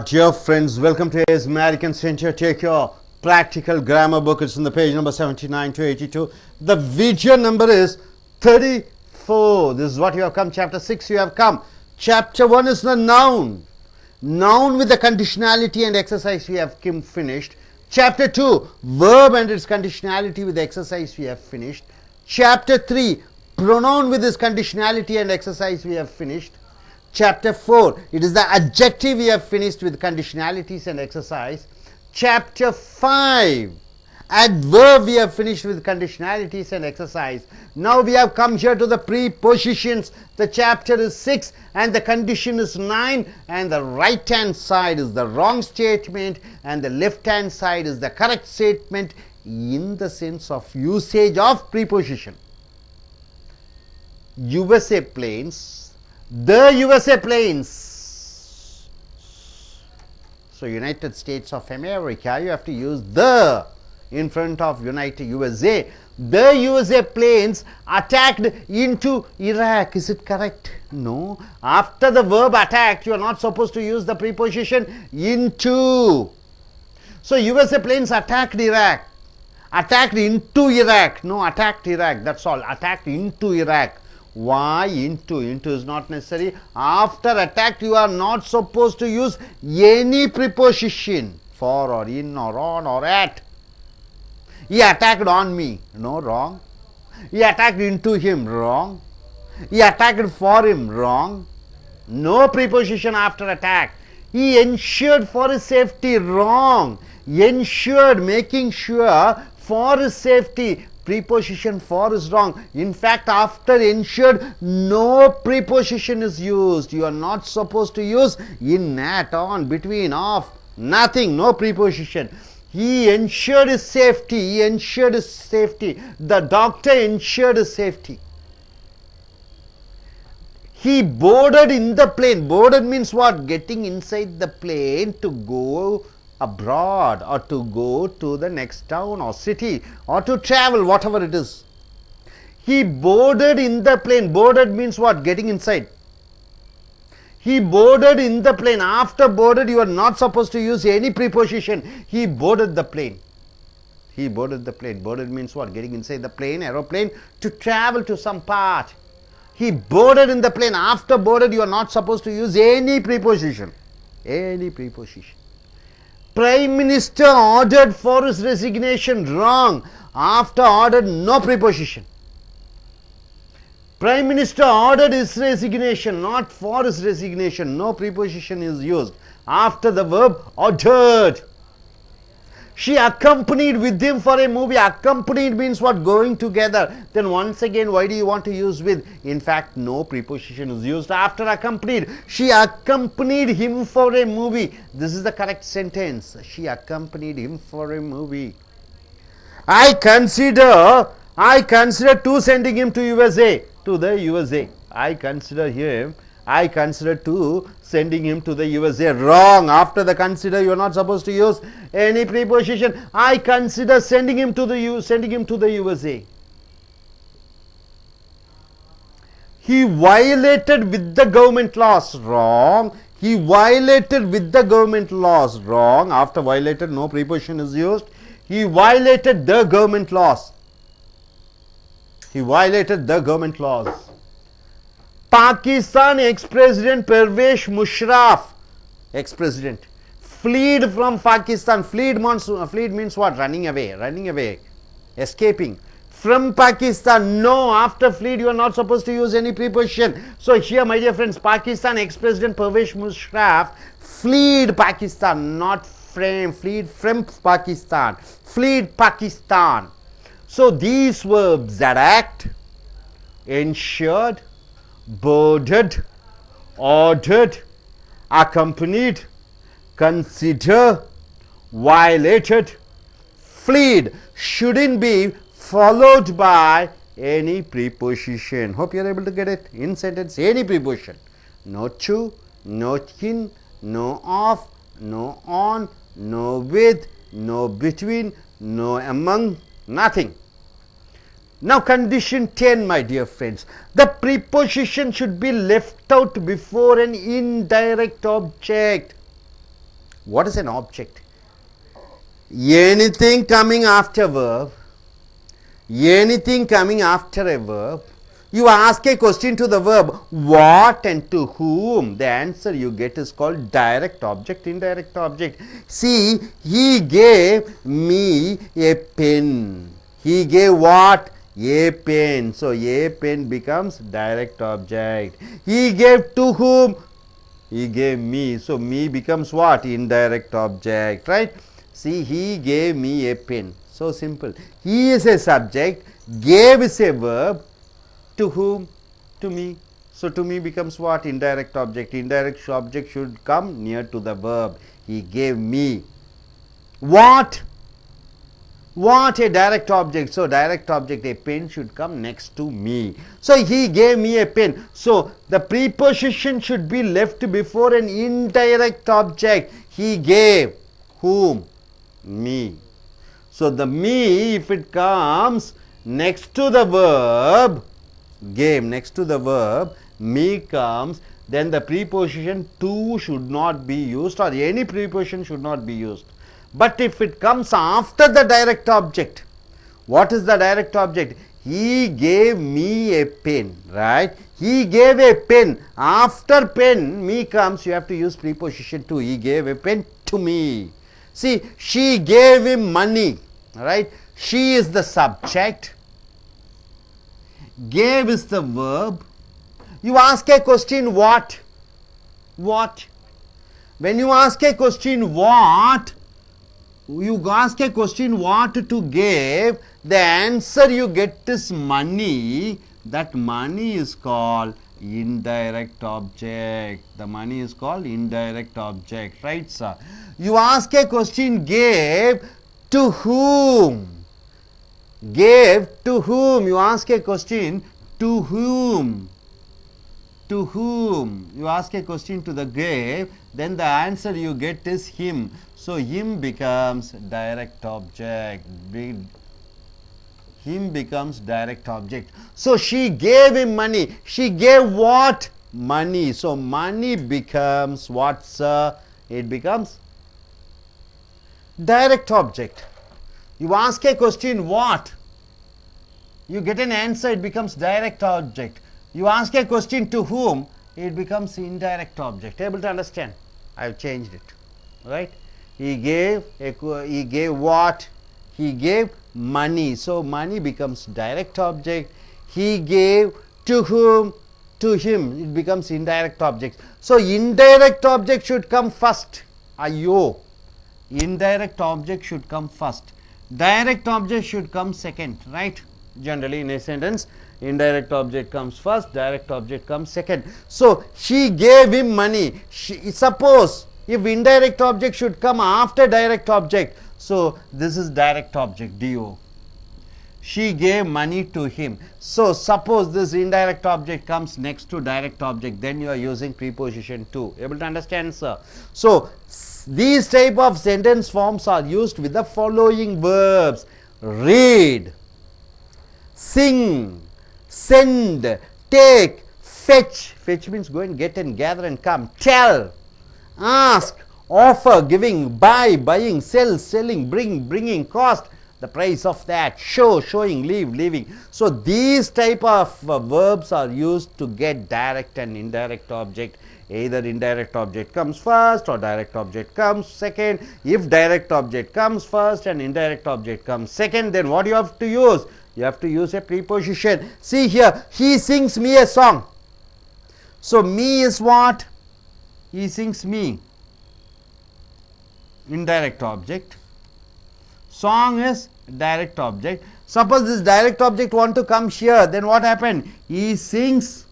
Dear friends, welcome to AS American Center. Take your practical grammar book. It's in the page number 79 to 82. The video number is 34. This is what you have come. Chapter 6 you have come. Chapter 1 is the noun. Noun with the conditionality and exercise we have finished. Chapter 2, verb and its conditionality with the exercise we have finished. Chapter 3, pronoun with its conditionality and exercise we have finished. Chapter 4, it is the adjective we have finished with conditionalities and exercise. Chapter 5, adverb we have finished with conditionalities and exercise. Now we have come here to the prepositions. The chapter is 6 and the condition is 9, and the right hand side is the wrong statement and the left hand side is the correct statement in the sense of usage of preposition. USA planes. The USA planes. So United States of America, you have to use the in front of United USA. The USA planes attacked into Iraq. Is it correct? No. After the verb attacked, you are not supposed to use the preposition into. So USA planes attacked Iraq. Attacked into Iraq. No, attacked Iraq. That's all. Attacked into Iraq. Why into? Into is not necessary. After attack, you are not supposed to use any preposition for or in or on or at. He attacked on me. No, wrong. He attacked into him. Wrong. He attacked for him. Wrong. No preposition after attack. He ensured for his safety. Wrong. Ensured, making sure for his safety. Preposition for is wrong. In fact, after ensured, no preposition is used. You are not supposed to use in, at, on, between, of, nothing, no preposition. He ensured his safety. He ensured his safety. The doctor ensured his safety. He boarded in the plane. Boarded means what? Getting inside the plane to go abroad or to go to the next town or city or to travel, whatever it is. He boarded in the plane. Boarded means what? Getting inside. He boarded in the plane. After boarded, you are not supposed to use any preposition. He boarded the plane. He boarded the plane. Boarded means what? Getting inside the plane, aeroplane, to travel to some part. He boarded in the plane. After boarded, you are not supposed to use any preposition. Any preposition. Prime Minister ordered for his resignation. Wrong. After ordered, no preposition. Prime Minister ordered his resignation, not for his resignation. No preposition is used. After the verb ordered. She accompanied with him for a movie. Accompanied means what? Going together. Then once again, why do you want to use with? In fact, no preposition is used after accompanied. She accompanied him for a movie. This is the correct sentence. She accompanied him for a movie. I consider to sending him to USA. To the USA. I consider to sending him to the USA. Wrong. After the consider, you are not supposed to use any preposition. I consider sending him to the USA. He violated with the government laws. Wrong. He violated with the government laws. Wrong. After violated, no preposition is used. He violated the government laws. He violated the government laws. Pakistan ex-president Pervez Musharraf, ex-president, fled from Pakistan. Fled means what? Running away, escaping from Pakistan. No, after fled you are not supposed to use any preposition. So here, my dear friends, Pakistan ex-president Pervez Musharraf fled Pakistan, not fled from Pakistan. Fled Pakistan. So these verbs that act, ensured, boarded, ordered, accompanied, consider, violated, fled shouldn't be followed by any preposition. Hope you are able to get it. In sentence, any preposition. No to, no in, no of, no on, no with, no between, no among, nothing. Now condition 10, my dear friends. The preposition should be left out before an indirect object. What is an object? Anything coming after verb, anything coming after a verb, you ask a question to the verb what and to whom, the answer you get is called direct object, indirect object. See, he gave me a pen. He gave what? A pen. So, a pen becomes direct object. He gave to whom? He gave me. So, me becomes what? Indirect object, right? See, he gave me a pen. So simple. He is a subject, gave is a verb, to whom? To me. So, to me becomes what? Indirect object. Indirect object should come near to the verb. He gave me. What? What? A direct object. So, direct object, a pen should come next to me. So, he gave me a pen. So, the preposition should be left before an indirect object. He gave. Whom? Me. So, the me, if it comes next to the verb, gave next to the verb, me comes, then the preposition to should not be used, or any preposition should not be used. But if it comes after the direct object, what is the direct object? He gave me a pen, right? He gave a pen. After pen, me comes, you have to use preposition to. He gave a pen to me. See, she gave him money, right? She is the subject. Gave is the verb. You ask a question what? What? When you ask a question what, you ask a question what to give, the answer you get is money. That money is called indirect object. The money is called indirect object, right, sir? You ask a question gave to whom? Gave to whom? You ask a question to whom? To whom? You ask a question to the gave, then the answer you get is him. So, him becomes direct object. Him becomes direct object. So, she gave him money. She gave what? Money. So, money becomes what, sir? It becomes direct object. You ask a question what? You get an answer, it becomes direct object. You ask a question to whom? It becomes indirect object. Able to understand? I have changed it, right? He gave what? He gave money. So, money becomes direct object. He gave to whom? To him. It becomes indirect object. So, indirect object should come first. Ayo. Indirect object should come first. Direct object should come second, right? Generally in a sentence, indirect object comes first, direct object comes second. So, she gave him money. Suppose if indirect object should come after direct object, so this is direct object, do. She gave money to him. So, suppose this indirect object comes next to direct object, then you are using preposition to. Able to understand, sir? So, these type of sentence forms are used with the following verbs: read, sing, send, take, fetch. Fetch means go and get and gather and come. Tell, ask, offer, giving, buy, buying, sell, selling, bring, bringing, cost, the price of that, show, showing, leave, leaving. So, these type of verbs are used to get direct and indirect object. Either indirect object comes first or direct object comes second. If direct object comes first and indirect object comes second, then what you have to use? You have to use a preposition. See here, he sings me a song. So, me is what? He sings me. Indirect object. Song is direct object. Suppose this direct object want to come here, then what happened? He sings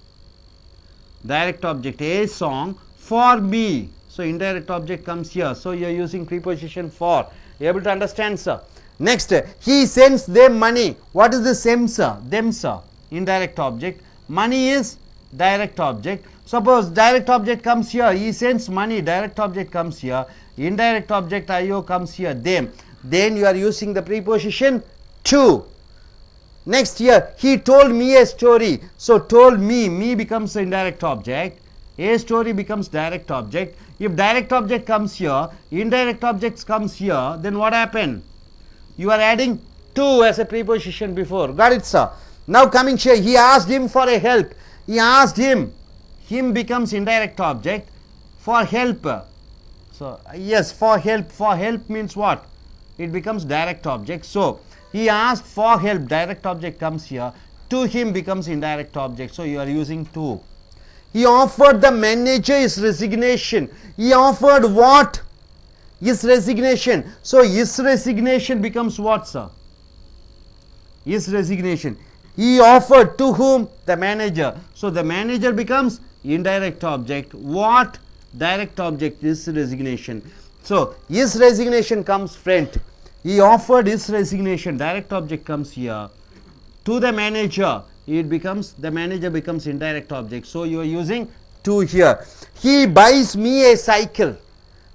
direct object a song for me. So, indirect object comes here. So, you are using preposition for. You are able to understand, sir? Next, he sends them money. What is the them, sir? Them, sir. Indirect object. Money is direct object. Suppose direct object comes here. He sends money. Direct object comes here. Indirect object IO comes here. Them. Then you are using the preposition to. Next here, he told me a story. So, told me becomes the indirect object. A story becomes direct object. If direct object comes here, indirect objects comes here, then what happened? You are adding to as a preposition before. Got it, sir? Now coming here, he asked him for a help. He asked him. Him becomes indirect object for help. So yes, for help. For help means what? It becomes direct object. So he asked for help. Direct object comes here. To him becomes indirect object. So you are using to. He offered the manager his resignation. He offered what? His resignation. So his resignation becomes what, sir? His resignation. He offered to whom? The manager. So the manager becomes indirect object. What? Direct object is resignation. So his resignation comes front. He offered his resignation. Direct object comes here. To the manager, it becomes, the manager becomes indirect object. So you are using to here. He buys me a cycle.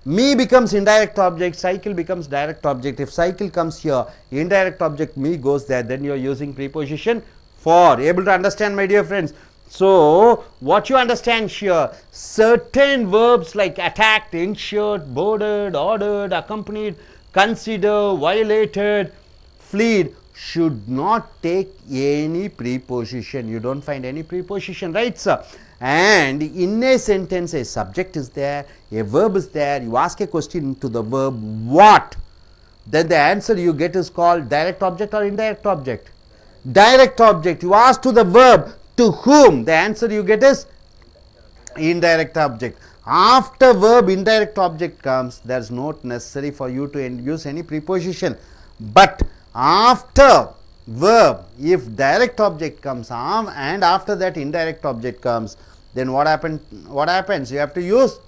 Me becomes indirect object, cycle becomes direct object. If cycle comes here, indirect object me goes there, then you are using preposition for. Able to understand, my dear friends? So what you understand here, certain verbs like attacked, ensured, boarded, ordered, accompanied, consider, violated, fled should not take any preposition. You don't find any preposition, right, sir? And in a sentence, a subject is there, a verb is there. You ask a question to the verb what, then the answer you get is called direct object or indirect object. Direct object. You ask to the verb to whom, the answer you get is indirect object. After verb indirect object comes, there is not necessary for you to use any preposition. But after verb, if direct object comes and after that indirect object comes, then what happens? You have to use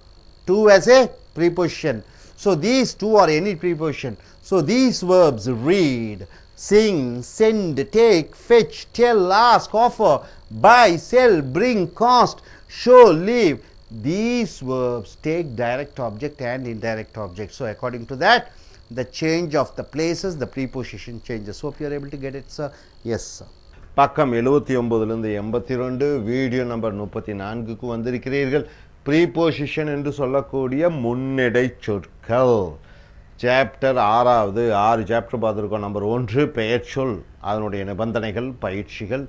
to as a preposition. So these two are any preposition. So these verbs read, sing, send, take, fetch, tell, ask, offer, buy, sell, bring, cost, show, leave. These verbs take direct object and indirect object. So according to that, the change of the places, the preposition changes. Hope you are able to get it, sir. Yes, sir. பக்கம் 79 82 video number 34க்கு வந்திருக்கிறீர்கள். ப்ரீபோசிஷன் என்று சொல்லக்கூடிய முன்னடை சொற்கள். Chapter 6வது 6 chapter பார்த்துருக்கோம். Number 1 பெயர்ச்சொல், அதனுடைய நிபந்தனைகள் பயிற்சிகள்.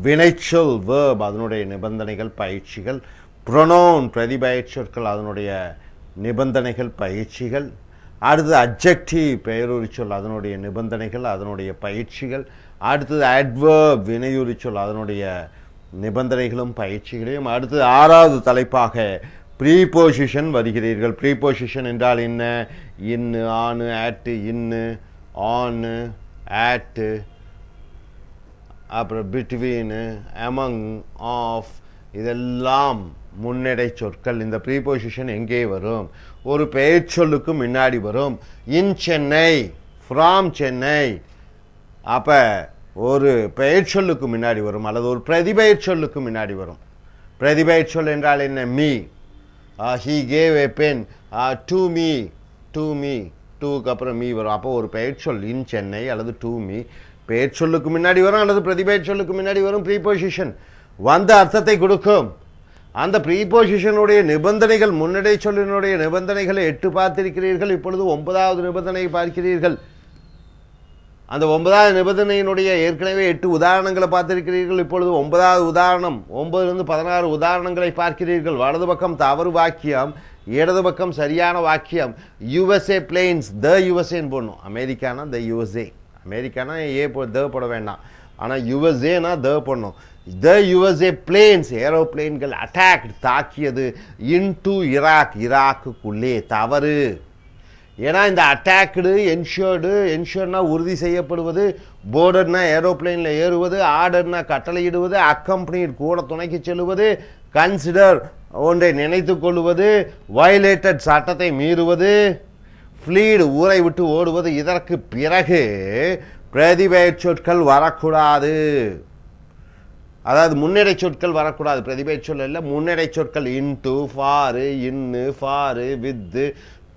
வினைச்சொல் verb, அதனுடைய நிபந்தனைகள் பயிற்சிகள். ப்ரொனவுன் பிரதிபெயர்ச்சொற்கள், அதனுடைய நிபந்தனைகள் பயிற்சிகள். அடுத்தது அட்ஜெக்டிவ் பெயருரிச்சொல், அதனுடைய நிபந்தனைகள் அதனுடைய பயிற்சிகள். அடுத்தது அட்வர்ப் வினையுரிச்சொல், அதனுடைய நிபந்தனைகளும் பயிற்சிகளையும். அடுத்தது 6வது தலைப்பாக ப்ரீபோசிஷன் வருகிறீர்கள். ப்ரீபோசிஷன் என்றால் என்ன? இன்னு, ஆனு, ஆட்டு, இன்னு, ஆனு, ஆட்டு, அப்புறம் பிட்வீனு, அமங், ஆஃப், இதெல்லாம் முன்னடை சொற்கள். இந்த ப்ரீபோசிஷன் எங்கே வரும்? ஒரு பெயர் சொல்லுக்கு முன்னாடி வரும். இன் சென்னை, ஃப்ராம் சென்னை. அப்போ ஒரு பெயர் சொல்லுக்கு முன்னாடி வரும் அல்லது ஒரு பிரதிபெயர் சொல்லுக்கு முன்னாடி வரும். பிரதிபெயர் சொல் என்றால் என்ன? Me, he gave a pen, to me, to me, டூக்கு அப்புறம் மீ வரும். அப்போ ஒரு பெயர் சொல் இன் சென்னை அல்லது டு மீ பெயர் சொல்லுக்கு முன்னாடி வரும் அல்லது பிரதிபெயர் சொல்லுக்கு முன்னாடி வரும். ப்ரீபோசிஷன் வந்த அர்த்தத்தை கொடுக்கும். அந்த ப்ரீபோசிஷனுடைய நிபந்தனைகள், முன்னடை சொல்லினுடைய நிபந்தனைகளை 8 பார்த்திருக்கிறீர்கள். இப்பொழுது 9வது நிபந்தனையை பார்க்கிறீர்கள். அந்த 9வது நிபந்தனையினுடைய ஏற்கனவே 8 உதாரணங்களை பார்த்திருக்கிறீர்கள். இப்பொழுது 9வது உதாரணம், 9லிருந்து 16 உதாரணங்களை பார்க்கிறீர்கள். வலது பக்கம் தவறு வாக்கியம், இடது பக்கம் சரியான வாக்கியம். யுஎஸ்ஏ பிளேன்ஸ், த யுஎஸ்ஏன்னு போடணும். அமெரிக்கானா த யுஎஸ்ஏ, அமெரிக்கானா த போட வேண்டாம். ஆனால் யுஎஸ்ஏனா த போடணும். த யுஎஸ்ஏ பிளேன்ஸ், ஏரோப்ளேன்கள் அட்டாக்ட் தாக்கியது. இன்டு ஈராக், ஈராக்குள்ளே. தவறு. ஏன்னா இந்த அட்டாக்டு, என்ஷூர்னா உறுதி செய்யப்படுவது, போர்டர்னா ஏரோப்ளேனில் ஏறுவது, ஆர்டர்னா கட்டளையிடுவது, அக்கம்பனிட் கூட துணைக்கு செல்லுவது, கன்சிடர் ஒன்றை நினைத்து கொள்வது, வயலேட்டட் சட்டத்தை மீறுவது, ஃப்ளீடு ஊரை விட்டு ஓடுவது. இதற்கு பிறகு பிரதிபெயர் சொற்கள் வரக்கூடாது. அதாவது முன்னடை சொற்கள் வரக்கூடாது. பிரதிபெயர் சொல் இல்லை, முன்னடை சொற்கள். இன்டு, ஃபாரு, இன்னு, for, with,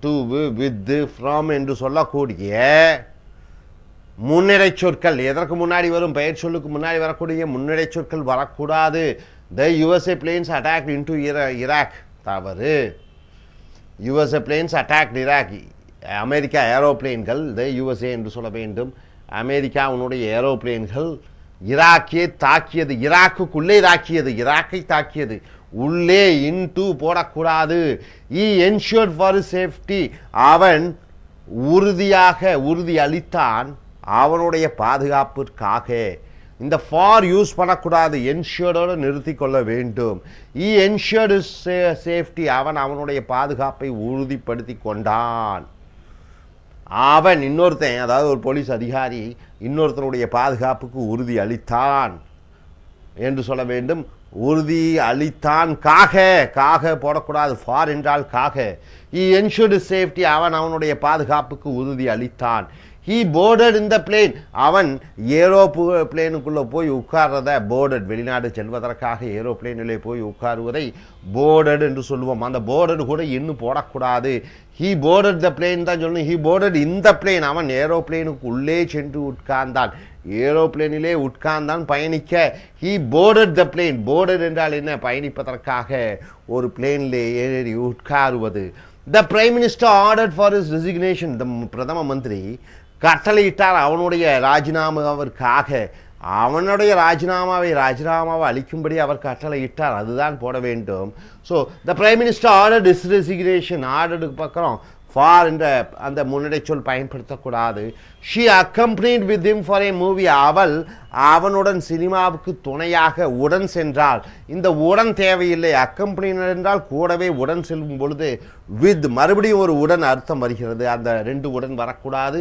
two, with, from என்று சொல்லக்கூடிய முன்னடை சொற்கள் எதற்கு முன்னாடி வரும்? பெயர் சொல்லுக்கு முன்னாடி வரக்கூடிய முன்னடை சொற்கள் வரக்கூடாது. The USA planes attack into Iraq. தவறு. USA planes attacked Iraq. America ஏரோப்ளேன்கள் USA என்று சொல்ல வேண்டும். அமெரிக்காவுடைய ஏரோப்ளேன்கள் ஈராக்கை தாக்கியது, ஈராக்கை தாக்கியது. உள்ளே இன்டு போடக்கூடாது. he ensured for his safety. அவன் உறுதி அளித்தான் அவனுடைய பாதுகாப்பிற்காக. இந்த ஃபார் யூஸ் பண்ணக்கூடாது, என்ஷூர்டோடு நிறுத்தி கொள்ள வேண்டும். he ensured his safety. அவனுடைய பாதுகாப்பை உறுதிப்படுத்தி கொண்டான். அவன் இன்னொருத்தன், அதாவது ஒரு போலீஸ் அதிகாரி இன்னொருத்தனுடைய பாதுகாப்புக்கு உறுதி அளித்தான் என்று சொல்ல வேண்டும். உறுதி அளித்தான் காக போடக்கூடாது, ஃபார் என்றால் காக. he ensured his safety. அவனுடைய பாதுகாப்புக்கு உறுதி அளித்தான். he boarded in the plane. அவன் ஏரோப்ளேனுக்குள்ளே போய் உட்கார்றத boarded, வெளிநாடு செல்வதற்காக ஏரோப்ளேனிலே போய் உட்காருவதை boarded என்று சொல்லுவோம். அந்த boarded கூட இன்னும் போடக்கூடாது. he boarded the plane தான் சொல்லணும். he boarded in the plane. அவன் ஏரோப்ளேனுக்கு உள்ளே சென்று உட்கார்ந்தான், ஏரோப்ளேனிலே உட்கார்ந்தான் பயணிக்க. he boarded the plane. boarded என்றால் என்ன? பயணிப்பதற்காக ஒரு பிளேனிலே ஏறி உட்காருவது. the prime minister ordered for his resignation. பிரதம மந்திரி கட்டளையிட்டார் அவனுடைய ராஜினாமாவிற்காக. அவனுடைய ராஜினாமாவை அளிக்கும்படி அவர் கட்டளையிட்டார். அதுதான் போட வேண்டும். So the prime minister ordered his resignation. ஆர்டருக்கு பக்கம் ஃபார் என்ற அந்த முன்னடை சொல் பயன்படுத்தக்கூடாது. She accompanied with him for A movie. அவனுடன் சினிமாவுக்கு துணையாக உடன் சென்றாள். இந்த உடன் தேவையில்லை. அக்கம்பனிட் என்றால் கூடவே உடன் செல்லும் பொழுது வித் மறுபடியும் ஒரு உடன் அர்த்தம் வருகிறது. அந்த ரெண்டு உடன் வரக்கூடாது.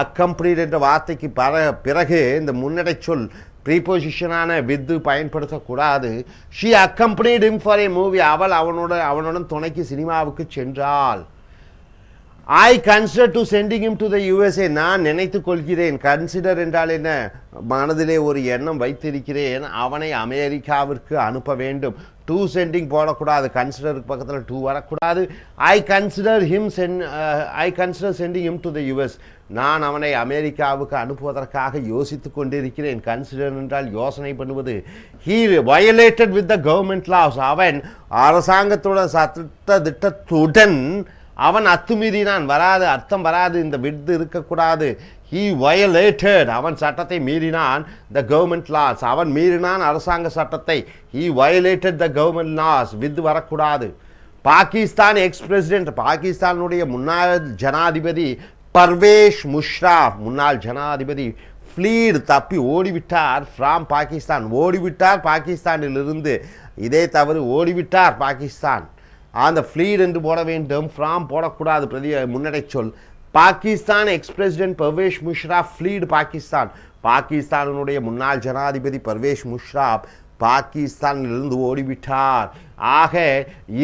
அக்கம்பனிட் என்ற வார்த்தைக்கு பிறகு இந்த முன்னடை சொல் ப்ரீபொசிஷனான வித்து பயன்படுத்தக்கூடாது. She accompanied him for A movie. அவனுடன் துணைக்கு சினிமாவுக்கு சென்றாள். I consider to sending him to the USA. நான் நினைத்து கொள்கிறேன். கன்சிடர் என்றால் என்ன? மனதிலே ஒரு எண்ணம் வைத்திருக்கிறேன், அவனை அமெரிக்காவிற்கு அனுப்ப வேண்டும். டு சென்டிங் போடக்கூடாது, கன்சிடருக்கு பக்கத்தில் டு வரக்கூடாது. I consider sending him to the US. நான் அவனை அமெரிக்காவுக்கு அனுப்புவதற்காக யோசித்து கொண்டிருக்கிறேன். கன்சிடர் என்றால் யோசனை பண்ணுவது. he violated with the government laws. அவன் அரசாங்கத்துடன் சட்ட திட்டத்துடன் அவன் அத்துமீறினான். அர்த்தம் வராது, இந்த வித்து இருக்கக்கூடாது. he violated. அவன் சட்டத்தை மீறினான். the government laws. அவன் மீறினான் அரசாங்க சட்டத்தை. he violated the government laws. With வரக்கூடாது. Pakistan ex president. பாகிஸ்தானுடைய முன்னாள் ஜனாதிபதி பர்வேஷ் முஷாரஃப், முன்னாள் ஜனாதிபதி ஃப்ளீட், தப்பி ஓடிவிட்டார். ஃப்ரம் பாகிஸ்தான். ஓடிவிட்டார் பாகிஸ்தானிலிருந்து. இதே தவறு, ஓடிவிட்டார் பாகிஸ்தான். அந்த ஃப்ளீட் என்று போட வேண்டும், ஃப்ராம் போடக்கூடாது. முன்னடை சொல். Pakistan ex president Pervez Musharraf fled Pakistan. பாகிஸ்தானுடைய முன்னாள் ஜனாதிபதி பர்வேஷ் முஷாரஃப் பாகிஸ்தானிலிருந்து ஓடிவிட்டார். ஆக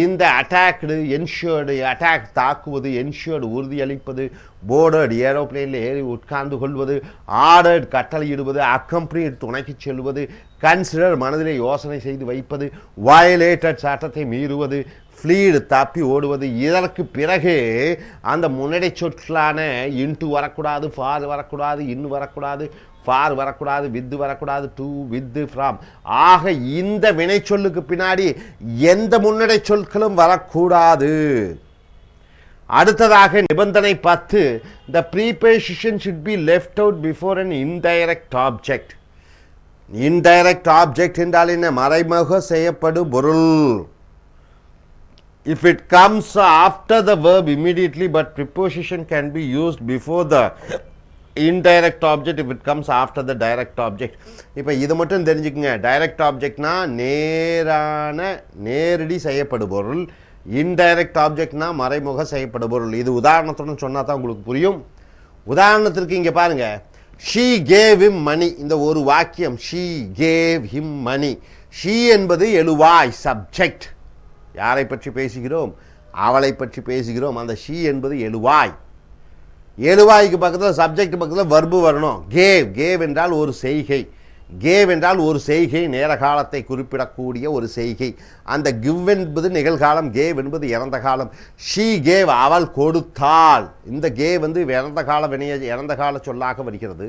இந்த அட்டாக்டு என்ஷூர்டு, அட்டாக் தாக்குவது, என்ஷூர்டு உறுதியளிப்பது, போர்டர்டு ஏரோப்ளேனில் ஏறி உட்கார்ந்து கொள்வது, ஆர்டர்டு கட்டளையிடுவது, அக்கம்பனிட் துணைக்கு செல்வது, கன்சிடர் மனதிலே யோசனை செய்து வைப்பது, வயலேட்டட் சட்டத்தை மீறுவது, ஃப்ளீடு தப்பி ஓடுவது. இதற்கு பிறகு அந்த முன்னடை சொற்களான இன்டு வரக்கூடாது, ஃபார் வரக்கூடாது, இன்னு வரக்கூடாது, ஃபார் வரக்கூடாது, வித்து வரக்கூடாது, டு, வித்து, ஃப்ரம். ஆக இந்த வினை சொல்லுக்கு பின்னாடி எந்த முன்னடை சொற்களும் வரக்கூடாது. அடுத்ததாக நிபந்தனை 10. the preposition should be left out before an indirect object. indirect object என்றால் என்ன? மறைமுக செய்யப்படும் பொருள். if it comes after the verb immediately, but preposition can be used before the indirect object if it comes after the direct object. இப்போ இது மட்டும் தெரிஞ்சுக்கங்க. Direct ஆப்ஜெக்ட்னா நேரடி செய்யப்படும் பொருள். இன்டைரக்ட் ஆப்ஜெக்ட்னா மறைமுக செய்யப்படும் பொருள். இது உதாரணத்துடன் சொன்னா தான் உங்களுக்கு புரியும். உதாரணத்திற்கு இங்கே பாருங்க, she gave him money. இந்த ஒரு வாக்கியம், she gave him money. she என்பது எழுவாய், சப்ஜெக்ட். யாரை பற்றி பேசுகிறோம்? அவளை பற்றி பேசுகிறோம். அந்த she என்பது எழுவாய். எழுவாய்க்கு பக்கத்தில் சப்ஜெக்ட் பக்கத்தில் வர்பு வரணும். கேவ் என்றால் ஒரு செய்கை. கேவ் என்றால் ஒரு செய்கை, நேர காலத்தை குறிப்பிடக்கூடிய ஒரு செய்கை. அந்த கிவ் என்பது நிகழ்காலம், கேவ் என்பது இறந்த காலம். ஷீ கேவ், அவள் கொடுத்தாள். இந்த கேவ் வந்து இறந்த கால சொல்லாக வருகிறது,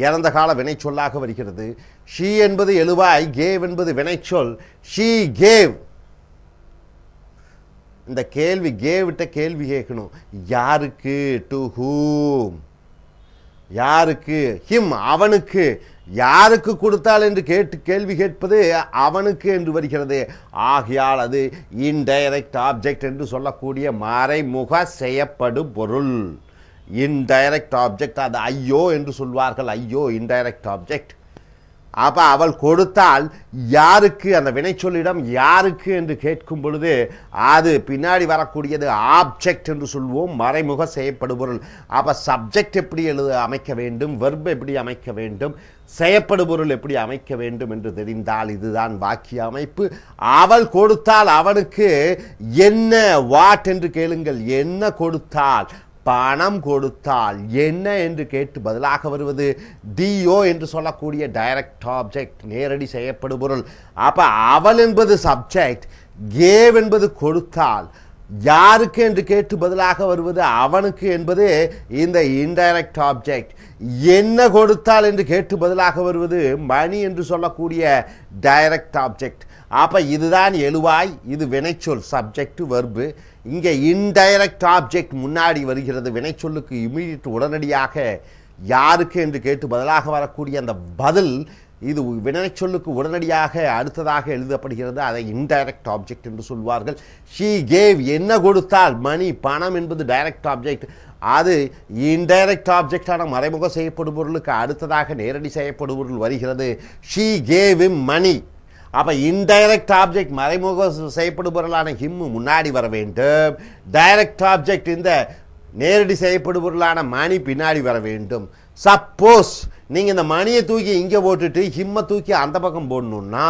இறந்த கால வினை சொல்லாக வருகிறது. ஷீ என்பது எழுவாய், கேவ் என்பது வினைச்சொல். ஷீ கேவ் இந்த கேள்வி கேவிட்ட கேள்வி கேட்கணும். யாருக்கு? To whom. யாருக்கு? ஹிம், அவனுக்கு. யாருக்கு கொடுத்தால் என்று கேள்வி கேட்பது அவனுக்கு என்று வருகிறது. ஆகையால் அது இன்டைரக்ட் ஆப்ஜெக்ட் என்று சொல்லக்கூடிய மறைமுக செய்யப்படும் பொருள். இன்டைரக்ட் ஆப்ஜெக்ட், அது ஐயோ என்று சொல்வார்கள். ஐயோ இன்டைரக்ட் ஆப்ஜெக்ட். அப்ப அவள் கொடுத்தால் யாருக்கு, அந்த வினைச்சொல்லிடம் யாருக்கு என்று கேட்கும் பொழுது அது பின்னாடி வரக்கூடியது ஆப்ஜெக்ட் என்று சொல்வோம், மறைமுக செய்யப்படுபொருள். அப்ப சப்ஜெக்ட் எப்படி அமைக்க வேண்டும், வெர்ப் எப்படி அமைக்க வேண்டும், செய்யப்படுபொருள் எப்படி அமைக்க வேண்டும் என்று தெரிந்தால் இதுதான் வாக்கிய அமைப்பு. அவள் கொடுத்தால் அவனுக்கு என்ன, வாட் என்று கேளுங்கள். என்ன கொடுத்தால், பணம் கொடுத்தால். என்ன என்று கேட்டு பதிலாக வருவது டிஓ என்று சொல்லக்கூடிய டைரக்ட் ஆப்ஜெக்ட், நேரடி செய்யப்படுபொருள். அப்ப அவள் என்பது சப்ஜெக்ட், கேவ் என்பது கொடுத்தால். யாருக்கு என்று கேட்டு பதிலாக வருவது அவனுக்கு என்பது இந்த இன்டைரக்ட் ஆப்ஜெக்ட். என்ன கொடுத்தால் என்று கேட்டு பதிலாக வருவது மணி என்று சொல்லக்கூடிய டைரக்ட் ஆப்ஜெக்ட். அப்ப இதுதான் எழுவாய். இது வினைச்சொல், சப்ஜெக்ட் வெர்பு. இங்கே இன்டைரக்ட் ஆப்ஜெக்ட் முன்னாடி வருகிறது. வினைச்சொல்லுக்கு இமீடியட், உடனடியாக யாருக்கு என்று கேட்டு பதிலாக வரக்கூடிய அந்த பதில் இது வினைச்சொல்லுக்கு உடனடியாக அடுத்ததாக எழுதப்படுகிறது. அதை இன்டைரக்ட் ஆப்ஜெக்ட் என்று சொல்வார்கள். ஷீ கேவ், என்ன கொடுத்தால், மணி, பணம் என்பது டைரக்ட் ஆப்ஜெக்ட். அது இன்டைரக்ட் ஆப்ஜெக்டான மறைமுக செய்யப்படும் பொருளுக்கு அடுத்ததாக நேரடி செய்யப்படும் பொருள் வருகிறது. ஷீ கேவ் இம் மணி. அப்ப இன்டைரக்ட் ஆப்ஜெக்ட் மறைமுக செய்யப்படும் பொருளான ஹிம் முன்னாடி வர வேண்டும். டைரக்ட் ஆப்ஜெக்ட் இந்த நேரடி செய்யப்படும் பொருளான மணி பின்னாடி வர வேண்டும். சப்போஸ் நீங்க இந்த மணியை தூக்கி இங்க போட்டுட்டு ஹிம்மை தூக்கி அந்த பக்கம் போடணும்னா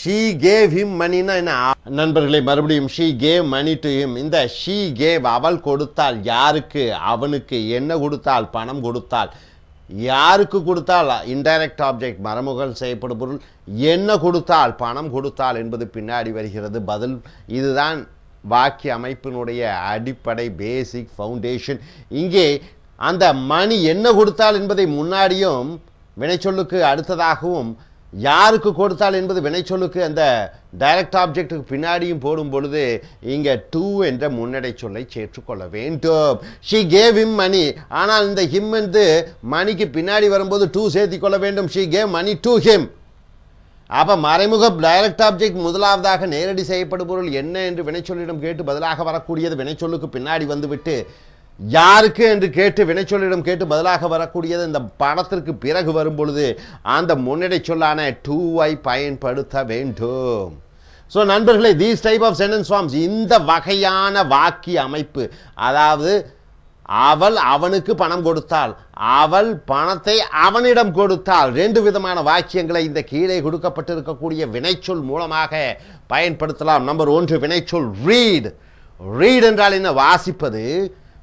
ஷீ கேவ் ஹிம் மணின்னா என்ன நண்பர்களே? மறுபடியும் she gave money to him. இந்த ஷீ கேவ், அவள் கொடுத்தால். யாருக்கு? அவனுக்கு. என்ன கொடுத்தால்? பணம் கொடுத்தால். யாருக்கு கொடுத்தால்? இன்டைரக்ட் ஆப்ஜெக்ட், மறைமுகம் செய்யப்படும் பொருள். என்ன கொடுத்தால்? பணம் கொடுத்தால் என்பது பின்னாடி வருகிறது பதில். இதுதான் வாக்கிய அமைப்பினுடைய அடிப்படை, பேசிக் ஃபவுண்டேஷன். இங்கே அந்த மணி என்ன கொடுத்தால் என்பதை முன்னாடியும் வினைச்சொல்லுக்கு அடுத்ததாகவும், யாருக்கு கொடுத்தால் என்பது வினைச்சொல்லுக்கு அந்த டைரக்ட் ஆப்ஜெக்டுக்கு பின்னாடியும் போடும் பொழுது இங்கே டூ என்ற முன்னடை சொல்லை சேர்த்துக்கொள்ள வேண்டும். ஷி கேவ் ஹிம் மணி. ஆனால் இந்த ஹிம் வந்து மணிக்கு பின்னாடி வரும்போது டூ சேர்த்திக் கொள்ள வேண்டும். She gave money to him. அப்ப மறைமுக டைரக்ட் ஆப்ஜெக்ட் முதலாவதாக நேரடி செய்யப்படும் பொருள் என்ன என்று வினைச்சொல்லிடம் கேட்டு பதிலாக வரக்கூடியது வினைச்சொல்லுக்கு பின்னாடி வந்துவிட்டு யாருக்கு என்று கேட்டு வினைச்சொல்லிடம் கேட்டு பதிலாக வரக்கூடியது இந்த படத்திற்கு பிறகு வரும் பொழுது அந்த முன்னடை சொல்லான டூவை பயன்படுத்த வேண்டும். ஸோ நண்பர்களே, these type of sentence forms, இந்த வகையான வாக்கிய அமைப்பு, அதாவது அவள் அவனுக்கு பணம் கொடுத்தாள், அவள் பணத்தை அவனிடம் கொடுத்தாள், ரெண்டு விதமான வாக்கியங்களை இந்த கீழே கொடுக்கப்பட்டிருக்கக்கூடிய வினைச்சொல் மூலமாக பயன்படுத்தலாம். நம்பர் 1 வினைச்சொல் ரீட். ரீட் என்றால் என்ன? வாசிப்பது.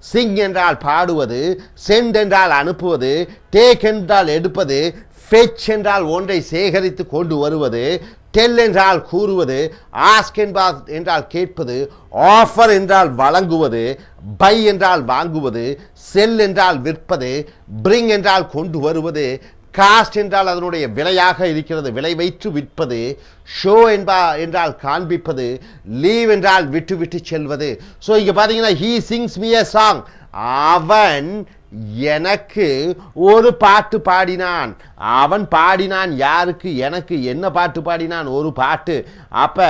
சிங் என்றால் பாடுவது. சென்ட் என்றால் அனுப்புவது. டேக் என்றால் எடுப்பது. ஃபெச் என்றால் ஒன்றை சேகரித்து கொண்டு வருவது. டெல் என்றால் கூறுவது. ஆஸ்க் என்றால் கேட்பது. ஆஃபர் என்றால் வழங்குவது. பை என்றால் வாங்குவது. செல் என்றால் விற்பது. பிரிங் என்றால் கொண்டு வருவது. காஸ்ட் என்றால் அதனுடைய விலையாக இருக்கிறது, விலை வைத்து விற்பது. ஷோ என்றால் காண்பிப்பது. லீவ் என்றால் விட்டு விட்டு செல்வது. ஸோ இங்கே பார்த்தீங்கன்னா he Singh me a song. அவன் எனக்கு ஒரு பாட்டு பாடினான். அவன் பாடினான் யாருக்கு? எனக்கு. என்ன பாட்டு பாடினான்? ஒரு பாட்டு. அப்ப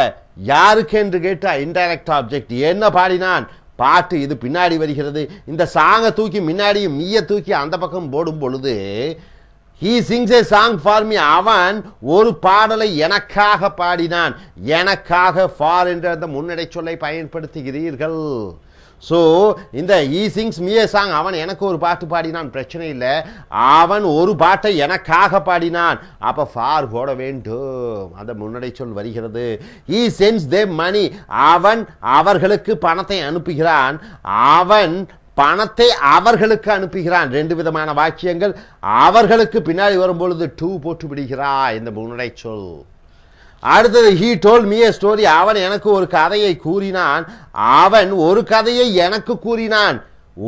யாருக்கு என்று கேட்டா இன்டைரக்ட் ஆப்ஜெக்ட். என்ன பாடினான்? பாட்டு. இது பின்னாடி வருகிறது. இந்த சாங்கை தூக்கி முன்னாடியும் மீய தூக்கி அந்த பக்கம் போடும் பொழுது he sings a song for me. அவன் ஒரு பாடலை எனக்காக பாடினான். எனக்காக for என்ற அந்த முன்னடை சொல்லை பயன்படுத்துகிறீர்கள். ஸோ இந்த he sings me a song, அவன் எனக்கு ஒரு பாட்டு பாடினான், பிரச்சனை இல்லை. அவன் ஒரு பாட்டை எனக்காக பாடினான், அப்போ for போட வேண்டும், அந்த முன்னடை சொல் வருகிறது. he sends them money, அவன் அவர்களுக்கு பணத்தை அனுப்புகிறான். அவன் பணத்தை அவர்களுக்கு அனுப்புகிறான். ரெண்டு விதமான வாக்கியங்கள். அவர்களுக்கு பின்னாடி வரும்பொழுது டூ போட்டு விடுகிறாய், இந்த முன்னடை சொல். அடுத்தது he told me a story, அவன் எனக்கு ஒரு கதையை கூறினான். அவன் ஒரு கதையை எனக்கு கூறினான்.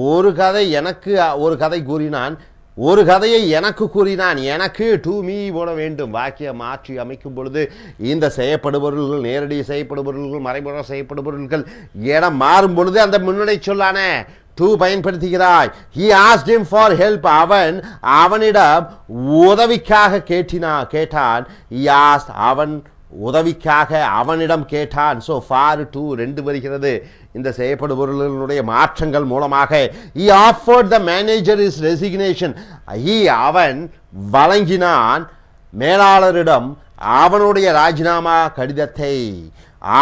ஒரு கதை எனக்கு ஒரு கதை கூறினான். ஒரு கதையை எனக்கு கூறினான், எனக்கு டு மீ போட வேண்டும். வாக்கியம் மாற்றி அமைக்கும் பொழுது இந்த செய்யப்படுபவர்கள், நேரடி செய்யப்படுபவர்கள், மறைமுக செய்யப்படுபவர்கள் இடம் மாறும் பொழுது அந்த முன்னணி சொல்லான to பயன்படுத்துகிறாய். he asked him for help. அவனிடம் உதவிக்காக கேட்டான். he asked, அவன் உதவிக்காக அவனிடம் கேட்டான். ஸோ ஃபார் டு 2 வருகிறது. இந்த செய்யப்படுபவர்களுடைய மாற்றங்கள் மூலமாக he offered the manager his resignation. அவன் வழங்கினான் மேலாளரிடம் அவனுடைய ராஜினாமா கடிதத்தை.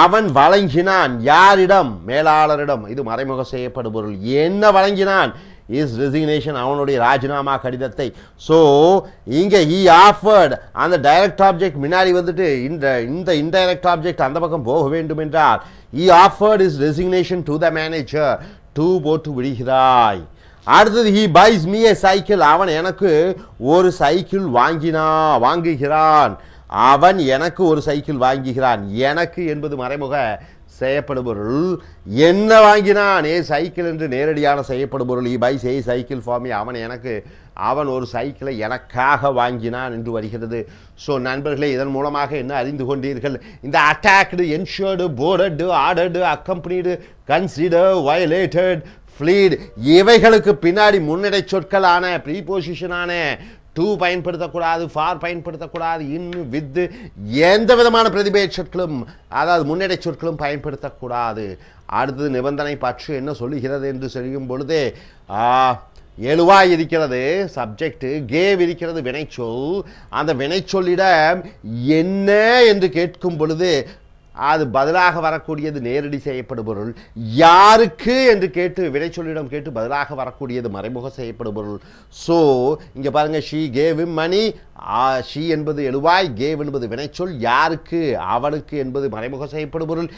அவன் வழங்கினான் யாரிடம்? மேலாளரிடம். இது மறைமுக செய்யப்படுபொருள். என்ன வழங்கினான்? இஸ் ரெசிக்னேஷன், அவனுடைய ராஜினாமா கடிதத்தை. ஸோ இங்கே he offered, அந்த டைரக்ட் ஆப்ஜெக்ட் முன்னாடி வந்துட்டு இந்த இன்டைரக்ட் ஆப்ஜெக்ட் அந்த பக்கம் போக வேண்டும் என்றால் he offered his resignation to the manager. To போட்டு விடுகிறாய். அடுத்தது he buys me a cycle. அவன் எனக்கு ஒரு சைக்கிள் வாங்குகிறான். அவன் எனக்கு ஒரு சைக்கிள் வாங்குகிறான். எனக்கு என்பது மறைமுக செய்யப்படுபொருள். என்ன வாங்கினான்? சைக்கிள் என்று நேரடியான செய்யப்படுபொருள். he buys a cycle for me. அவன் ஒரு சைக்கிளை எனக்காக வாங்கினான் என்று வருகிறது. ஸோ நண்பர்களே, இதன் மூலமாக என்ன அறிந்து கொண்டீர்கள்? இந்த attacked, ensured, boarded, ordered, accompanied, consider, violated, fled இவைகளுக்கு பின்னாடி முன்னடை சொற்களான ப்ரீபோசிஷனான டு பயன்படுத்தக்கூடாது, ஃபார் பயன்படுத்தக்கூடாது, இன், வித், எந்த விதமான பிரதிபெய சொற்களும் அதாவது முன்னடை சொற்களும் பயன்படுத்தக்கூடாது. அடுத்தது நிபந்தனை பற்று என்ன சொல்லுகிறது என்று சொல்லும் பொழுது எழுவாய் இருக்கிறது சப்ஜெக்ட், கேவ் இருக்கிறது வினைச்சொல். அந்த வினைச்சொல்லிடம் என்ன என்று கேட்கும் பொழுது அது பதிலாக வரக்கூடியது நேரடி செய்யப்படுபொருள். யாருக்கு என்று கேட்டு வினைச்சொல்லிடம் கேட்டு பதிலாக வரக்கூடியது மறைமுக செய்யப்படுபொருள். ஸோ இங்கே பாருங்கள், she gave him money. She என்பது எழுவாய், கேவ் என்பது வினைச்சொல், யாருக்கு அவனுக்கு என்பது மறைமுக செய்யப்படுபொருள்,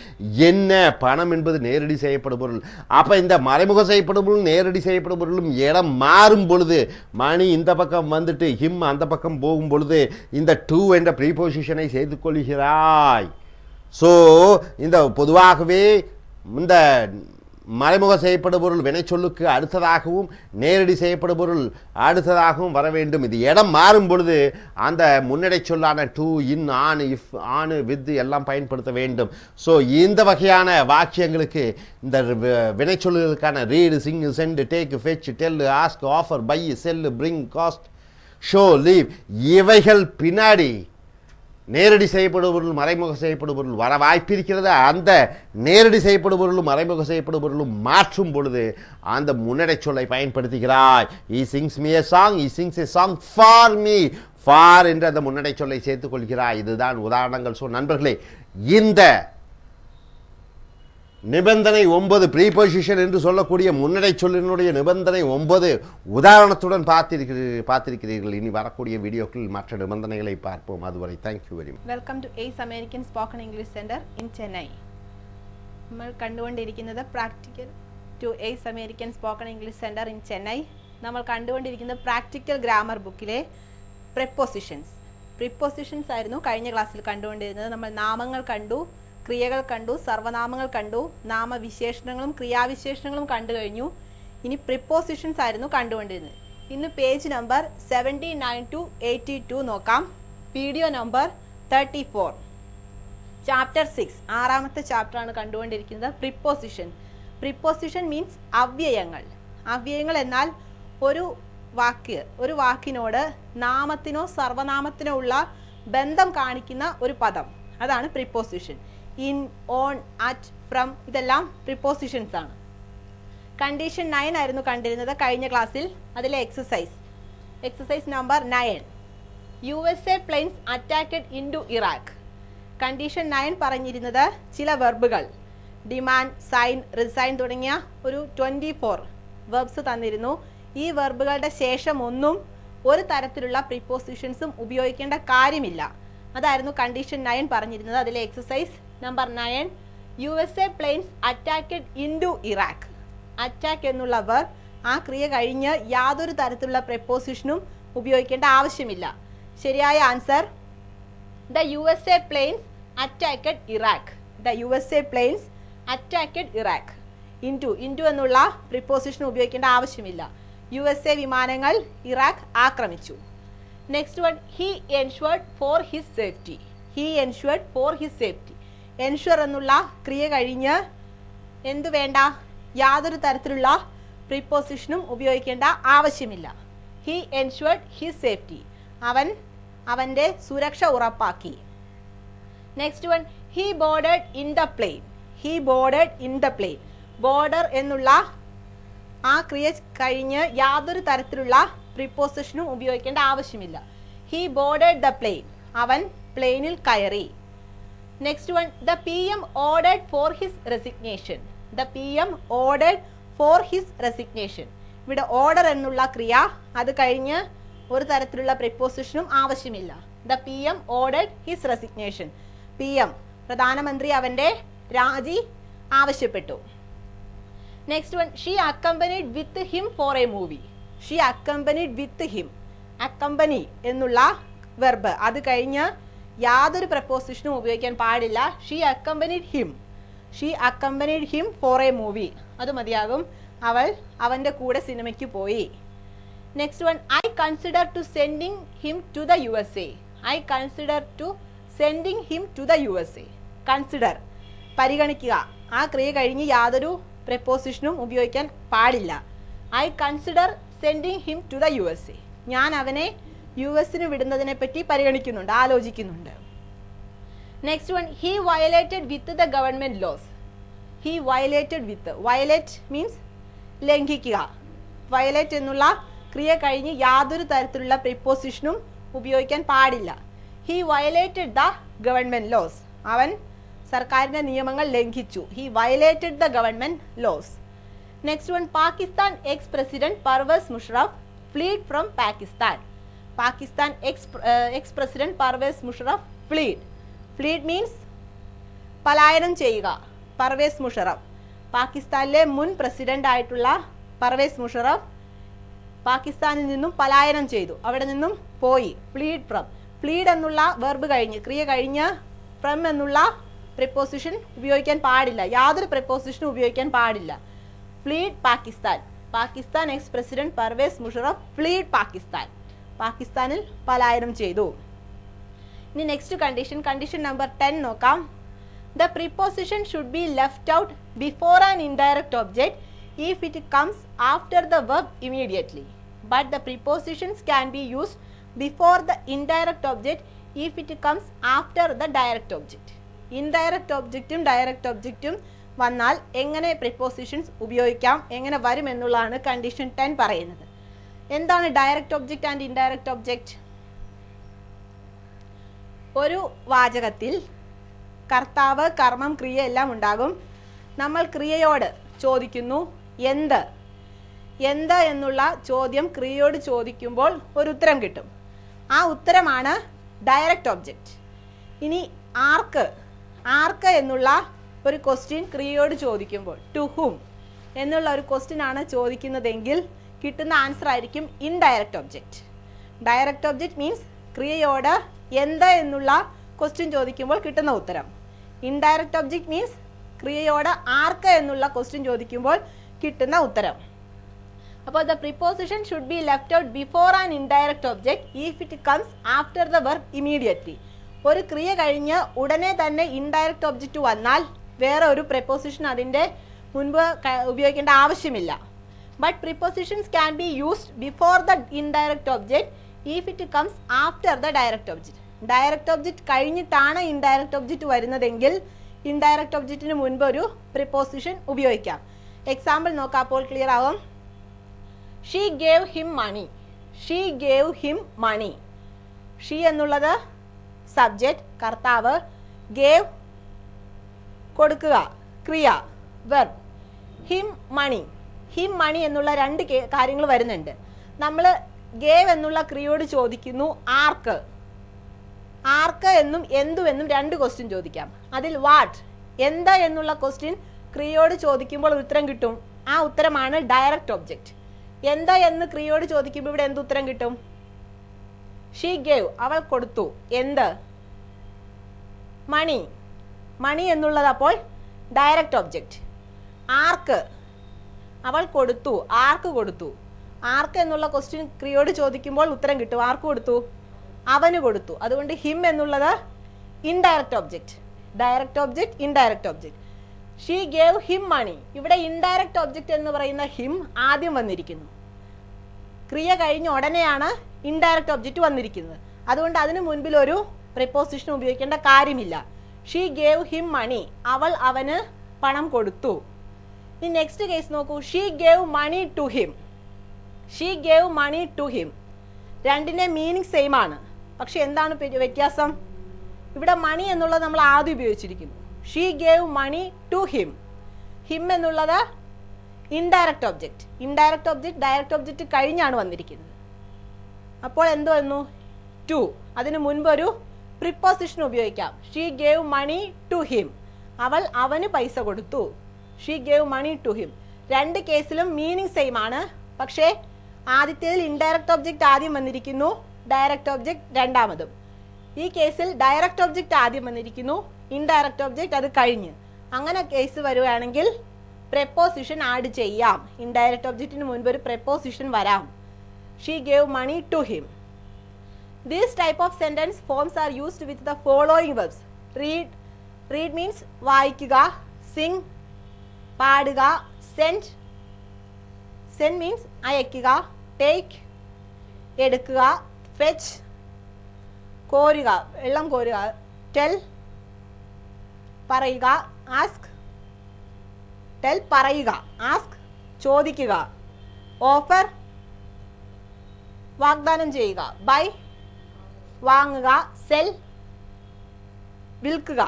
என்ன பணம் என்பது நேரடி செய்யப்படுபொருள். அப்போ இந்த மறைமுக செய்யப்படுபொருள் நேரடி செய்யப்படுபொருளும் இடம் மாறும் பொழுது மணி இந்த பக்கம் வந்துட்டு ஹிம் அந்த பக்கம் போகும் பொழுது இந்த டு என்ற ப்ரீபோசிஷனை செய்து கொள்கிறாய். ஸோ இந்த பொதுவாகவே இந்த மறைமுக செய்யப்படுபொருள் வினைச்சொல்லுக்கு அடுத்ததாகவும் நேரடி செய்யப்படுபொருள் அடுத்ததாகவும் வர வேண்டும். இது இடம் மாறும் பொழுது அந்த முன்னடை சொல்லான to, in, on, if, on, with எல்லாம் பயன்படுத்த வேண்டும். ஸோ இந்த வகையான வாக்கியங்களுக்கு இந்த வினைச்சொல்லுகளுக்கான read, sing, send, take, fetch, tell, ask, offer, buy, sell, bring, cost, show, leave இவைகள் பின்னாடி நேரடி செய்யப்படுபொருள் மறைமுக செய்யப்படுபொருள் வர வாய்ப்பிருக்கிறது. அந்த நேரடி செய்யப்படுபொருளும் மறைமுக செய்யப்படுபொருளும் மாற்றும் பொழுது அந்த முன்னடை சொல்லை பயன்படுத்துகிறாய். he sings me a song, he sings a song for me. For என்று அந்த முன்னடை சொல்லை சேர்த்துக் கொள்கிறாய். இதுதான் உதாரணங்கள். ஸோ நண்பர்களே, இந்த நிபந்தனை 9 ப்ரீபொசிஷன் என்று சொல்லக்கூடிய முன்னடை சொல்லினுடைய நிபந்தனை 9 உதாரணத்துடன் பார்த்திருக்கிறீர்கள். இனி வரக்கூடிய வீடியோக்கள் மற்ற நிபந்தனைகளை பார்ப்போம். அதுவரை thank you very much. Welcome to ace American spoken English centre in Chennai. നമ്മൾ കണ്ടുകൊണ്ടിരിക്കുന്നത് practical to ace American spoken English centre in Chennai. നമ്മൾ കണ്ടുകൊണ്ടിരിക്കുന്നത് പ്രാക്ടിക്കൽ ഗ്രാമർ ബുക്കിലെ പ്രിപ്പോസിഷൻസ് ആയിരുന്നു കഴിഞ്ഞ ക്ലാസ്സിൽ കണ്ടുകൊണ്ടിരുന്നത്. നമ്മൾ നാമങ്ങൾ കണ്ടു, ക്രിയകൾ കണ്ടു, സർവനാമങ്ങൾ കണ്ടു, നാമവിശേഷണങ്ങളും ക്രിയാവിശേഷണങ്ങളും കണ്ടു കഴിഞ്ഞു. ഇനി പ്രിപ്പോസിഷൻസ് ആയിരുന്നു കണ്ടുകൊണ്ടിരുന്നത്. ഇന്ന് പേജ് നമ്പർ 79 to 82 നോക്കാം. Video number 34. ചാപ്റ്റർ 6 ആറാമത്തെ ചാപ്റ്ററാണ് കണ്ടുകൊണ്ടിരിക്കുന്നത്. Preposition means അവ്യയങ്ങൾ. അവ്യയങ്ങൾ എന്നാൽ ഒരു വാക്കിനോട് നാമത്തിനോ സർവനാമത്തിനോ ഉള്ള ബന്ധം കാണിക്കുന്ന ഒരു പദം, അതാണ് preposition. In, on, at, from ഇതെല്ലാം പ്രിപ്പോസിഷൻസ് ആണ്. കണ്ടീഷൻ 9 ആയിരുന്നു കണ്ടിരുന്നത് കഴിഞ്ഞ ക്ലാസ്സിൽ. അതിലെ exercise number 9. USA planes attacked into Iraq. Condition 9 പറഞ്ഞിരുന്നത് ചില വെർബുകൾ ഡിമാൻഡ്, സൈൻ, റിസൈൻ തുടങ്ങിയ ഒരു 24 വെർബ്സ് തന്നിരുന്നു. ഈ വെർബുകളുടെ ശേഷം ഒന്നും ഒരു തരത്തിലുള്ള പ്രിപ്പോസിഷൻസും ഉപയോഗിക്കേണ്ട കാര്യമില്ല. അതായിരുന്നു കണ്ടീഷൻ 9 പറഞ്ഞിരുന്നത്. അതിലെ exercise number 9. USA planes attacked into Iraq. Attack എന്നുള്ള വെർബ് ആ ക്രിയ കഴിഞ്ഞ് യാതൊരു തരത്തിലുള്ള പ്രിപ്പോസിഷനും ഉപയോഗിക്കേണ്ട ആവശ്യമില്ല. ശരിയായ answer the USA planes attacked Iraq. The USA planes attacked Iraq. into എന്നുള്ള പ്രിപ്പോസിഷൻ ഉപയോഗിക്കേണ്ട ആവശ്യമില്ല. USA വിമാനങ്ങൾ ഇറാഖ് ആക്രമിച്ചു. Next one, he ensured for his safety. He ensured for his safety. Ensure എന്നുള്ള ക്രിയ കഴിഞ്ഞ് എന്തു വേണ്ട? യാതൊരു തരത്തിലുള്ള പ്രിപ്പോസിഷനും ഉപയോഗിക്കേണ്ട ആവശ്യമില്ല. He ensured his safety. അവൻ്റെ സുരക്ഷ ഉറപ്പാക്കി. Next one, he boarded in the plain. He boarded in the plain. Border എന്നുള്ള ആ ക്രിയ കഴിഞ്ഞ് യാതൊരു തരത്തിലുള്ള പ്രിപ്പോസിഷനും ഉപയോഗിക്കേണ്ട ആവശ്യമില്ല. He boarded the plain. അവൻ പ്ലെയിനിൽ കയറി. Next one, the PM ordered for his resignation. The PM ordered for his resignation. ഇവിടെ ഓർഡർ എന്നുള്ള ക്രിയ അത് കഴിഞ്ഞ് ഒരു തരത്തിലുള്ള പ്രിപ്പോസിഷനും ആവശ്യമില്ല. The PM ordered his resignation. PM പ്രധാനമന്ത്രി അവൻ്റെ രാജി ആവശ്യപ്പെട്ടു. Next one, she accompanied with him for a movie. She accompanied with him. Accompany എന്നുള്ള വെർബ് അത് കഴിഞ്ഞ് യാതൊരു പ്രപ്പോസിഷനും ഉപയോഗിക്കാൻ പാടില്ല. She accompanied him. She accompanied him for a movie. അത് മതിയാകും. അവൾ അവൻ്റെ കൂടെ സിനിമയ്ക്ക് പോയി. Next one, I consider to sending him to the USA. I consider to sending him to the USA. Consider പരിഗണിക്കുക. ആ ക്രിയ കഴിഞ്ഞ് യാതൊരു പ്രപ്പോസിഷനും ഉപയോഗിക്കാൻ പാടില്ല. I consider sending him to the USA. ഞാൻ അവനെ US വിടുന്നതിനെ പറ്റി പരിഗണിക്കുന്നുണ്ട്, ആലോചിക്കുന്നുണ്ട്. Next one, he violated with the government laws. He violated with. Violate means ലംഘിക്കുക. വയലേറ്റ് എന്നുള്ള ക്രിയ കഴിഞ്ഞ് യാതൊരു തരത്തിലുള്ള പ്രിപ്പോസിഷനും ഉപയോഗിക്കാൻ പാടില്ല. He violated the government laws. അവൻ സർക്കാരിന്റെ നിയമങ്ങൾ ലംഘിച്ചു. He violated the government laws. Next one, Pakistan ex president Parvez Musharraf fled from Pakistan. Pakistan ex president Parvez Musharraf fled. Fled means പലായനം ചെയ്യുക. പർവേസ് മുഷറഫ് പാകിസ്ഥാനിലെ മുൻ പ്രസിഡന്റ് ആയിട്ടുള്ള പർവേസ് മുഷറഫ് പാകിസ്ഥാനിൽ നിന്നും പലായനം ചെയ്തു, അവിടെ നിന്നും പോയി. ഫ്ലീഡ് ഫ്രം. ഫ്ലീഡ് എന്നുള്ള വെർബ് കഴിഞ്ഞ് ക്രിയ കഴിഞ്ഞ് ഫ്രം എന്നുള്ള പ്രിപ്പോസിഷൻ ഉപയോഗിക്കാൻ പാടില്ല. യാതൊരു പ്രിപ്പോസിഷനും ഉപയോഗിക്കാൻ പാടില്ല. Fled Pakistan. Pakistan ex president Parvez Musharraf fled Pakistan. പാകിസ്ഥാനിൽ പലായനം ചെയ്തു. ഇനി നെക്സ്റ്റ് കണ്ടീഷൻ നമ്പർ 10 നോക്കാം. The preposition should be left out before an indirect object if it comes after the verb immediately, but the prepositions can be used before the indirect object if it comes after the direct object. Indirect objectum direct objectum വന്നാൽ എങ്ങനെ prepositions ഉപയോഗിക്കാം, എങ്ങനെ വരും എന്നുള്ളതാണ് condition 10 പറയുന്നത്. എന്താണ് direct object and indirect object? ഒരു വാചകത്തിൽ കർത്താവ്, കർമ്മം, ക്രിയ എല്ലാം ഉണ്ടാകും. നമ്മൾ ക്രിയയോട് ചോദിക്കുന്നു എന്ത്. എന്ത് എന്നുള്ള ചോദ്യം ക്രിയയോട് ചോദിക്കുമ്പോൾ ഒരു ഉത്തരം കിട്ടും. ആ ഉത്തരമാണ് ഡയറക്റ്റ് ഒബ്ജക്റ്റ്. ഇനി ആർക്ക് എന്നുള്ള ഒരു ക്വസ്റ്റ്യൻ ക്രിയയോട് ചോദിക്കുമ്പോൾ ടു ഹൂം എന്നുള്ള ഒരു ക്വസ്റ്റ്യൻ ആണ് ചോദിക്കുന്നതെങ്കിൽ കിട്ടുന്ന ആൻസർ ആയിരിക്കും indirect object. Direct object means ക്രിയയോട് എന്ത് എന്നുള്ള ക്വസ്റ്റ്യൻ ചോദിക്കുമ്പോൾ കിട്ടുന്ന ഉത്തരം. ഇൻഡയറക്റ്റ് ഒബ്ജക്റ്റ് മീൻസ് ക്രിയയോട് ആർക്ക് എന്നുള്ള ക്വസ്റ്റ്യൻ ചോദിക്കുമ്പോൾ കിട്ടുന്ന ഉത്തരം. അപ്പോൾ the preposition should be left out before an indirect object if it comes after the verb immediately. ഒരു ക്രിയ കഴിഞ്ഞ് ഉടനെ തന്നെ ഇൻഡയറക്റ്റ് ഒബ്ജക്റ്റ് വന്നാൽ വേറെ ഒരു പ്രിപ്പോസിഷൻ അതിൻ്റെ മുൻപ് ഉപയോഗിക്കേണ്ട ആവശ്യമില്ല. But prepositions can be used before the indirect object if it comes after the direct object. Direct object കഴിഞ്ഞിട്ടാണ് ഇൻഡയറക്റ്റ് ഒബ്ജക്റ്റ് വരുന്നതെങ്കിൽ ഇൻഡയറക്റ്റ് ഒബ്ജക്റ്റിന് മുൻപ് ഒരു പ്രിപ്പോസിഷൻ ഉപയോഗിക്കാം. എക്സാമ്പിൾ നോക്കാം, അപ്പോൾ ക്ലിയർ ആവും. She gave him money. She gave him money. She എന്നുള്ളത് സബ്ജക്റ്റ്, കർത്താവ്. ഗേവ് കൊടുക്കുക, ക്രിയ, verb. Him money. Him money എന്നുള്ള രണ്ട് കാര്യങ്ങൾ വരുന്നുണ്ട്. നമ്മൾ ഗേവ് എന്നുള്ള ക്രിയയോട് ചോദിക്കുന്നു ആർക്ക്. ആർക്ക് എന്നും എന്തുവെന്നും രണ്ട് ക്വസ്റ്റ്യൻ ചോദിക്കാം. അതിൽ വാട്ട് എന്ത് എന്നുള്ള ക്വസ്റ്റ്യൻ ക്രിയയോട് ചോദിക്കുമ്പോൾ ഉത്തരം കിട്ടും. ആ ഉത്തരമാണ് ഡയറക്റ്റ് ഒബ്ജക്റ്റ്. എന്ത് എന്ന് ക്രിയയോട് ചോദിക്കുമ്പോൾ ഇവിടെ എന്ത് ഉത്തരം കിട്ടും? ഷീ ഗേവ് അവൾ കൊടുത്തു. എന്ത്? മണി. മണി എന്നുള്ളത് അപ്പോൾ ഡയറക്റ്റ് ഒബ്ജക്റ്റ്. ആർക്ക് അവൾ കൊടുത്തു. ആർക്ക് കൊടുത്തു. ആർക്ക് എന്നുള്ള ക്വസ്റ്റ്യൻ ക്രിയയോട് ചോദിക്കുമ്പോൾ ഉത്തരം കിട്ടും. ആർക്ക് കൊടുത്തു? അവന് കൊടുത്തു. അതുകൊണ്ട് ഹിം എന്നുള്ളത് indirect object. Direct object, indirect object. She gave him money. ഇവിടെ ഇൻഡയറക്റ്റ് ഒബ്ജക്റ്റ് എന്ന് പറയുന്ന ഹിം ആദ്യം വന്നിരിക്കുന്നു. ക്രിയ കഴിഞ്ഞ ഉടനെയാണ് ഇൻഡയറക്റ്റ് ഒബ്ജക്റ്റ് വന്നിരിക്കുന്നത്. അതുകൊണ്ട് അതിന് മുൻപിൽ ഒരു പ്രിപ്പോസിഷൻ ഉപയോഗിക്കേണ്ട കാര്യമില്ല. She gave him money. അവൾ അവന് പണം കൊടുത്തു. ഈ നെക്സ്റ്റ് കേസ് നോക്കൂ. She gave money to him. She gave money to him. രണ്ടിൻ്റെ മീനിങ് സെയിം ആണ്. പക്ഷെ എന്താണ് വ്യത്യാസം? ഇവിടെ മണി എന്നുള്ളത് നമ്മൾ ആദ്യം ഉപയോഗിച്ചിരിക്കുന്നു. She gave money to him. Him എന്നുള്ളത് indirect object. Indirect object direct object കഴിഞ്ഞാണ് വന്നിരിക്കുന്നത്. അപ്പോൾ എന്ത് വന്നു? ടു. അതിന് മുൻപ് ഒരു പ്രിപ്പോസിഷൻ ഉപയോഗിക്കാം. She gave money to him. അവൾ അവന് പൈസ കൊടുത്തു. She gave money to him. രണ്ട് കേസിലും മീനിങ് സെയിം ആണ്. പക്ഷേ ആദ്യത്തേതിൽ ഇൻഡയറക്റ്റ് ഒബ്ജക്റ്റ് ആദ്യം വന്നിരിക്കുന്നു, ഡയറക്റ്റ് ഒബ്ജക്റ്റ് രണ്ടാമതും. ഈ കേസിൽ ഡയറക്റ്റ് ഒബ്ജക്റ്റ് ആദ്യം വന്നിരിക്കുന്നു, ഇൻഡയറക്റ്റ് ഒബ്ജക്റ്റ് അത് കഴിഞ്ഞ്. അങ്ങനെ കേസ് വരുവാണെങ്കിൽ പ്രെപ്പോസിഷൻ ആഡ് ചെയ്യാം. ഇൻഡയറക്റ്റ് ഒബ്ജക്റ്റിന് മുൻപ് ഒരു പ്രെപ്പോസിഷൻ വരാം. She gave money to him. These type of sentence forms are used with the following verbs. Read. Read means വായിക്കുക. Sing പാടുക. Send. Send means അയക്കുക. Take എടുക്കുക. Fetch കോരുക, വെള്ളം കോരുക. Tell പറയുക. Ask tell പറയുക. Ask ചോദിക്കുക. Offer വാഗ്ദാനം ചെയ്യുക. Buy വാങ്ങുക. Sell വിൽക്കുക.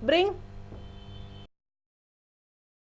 Bring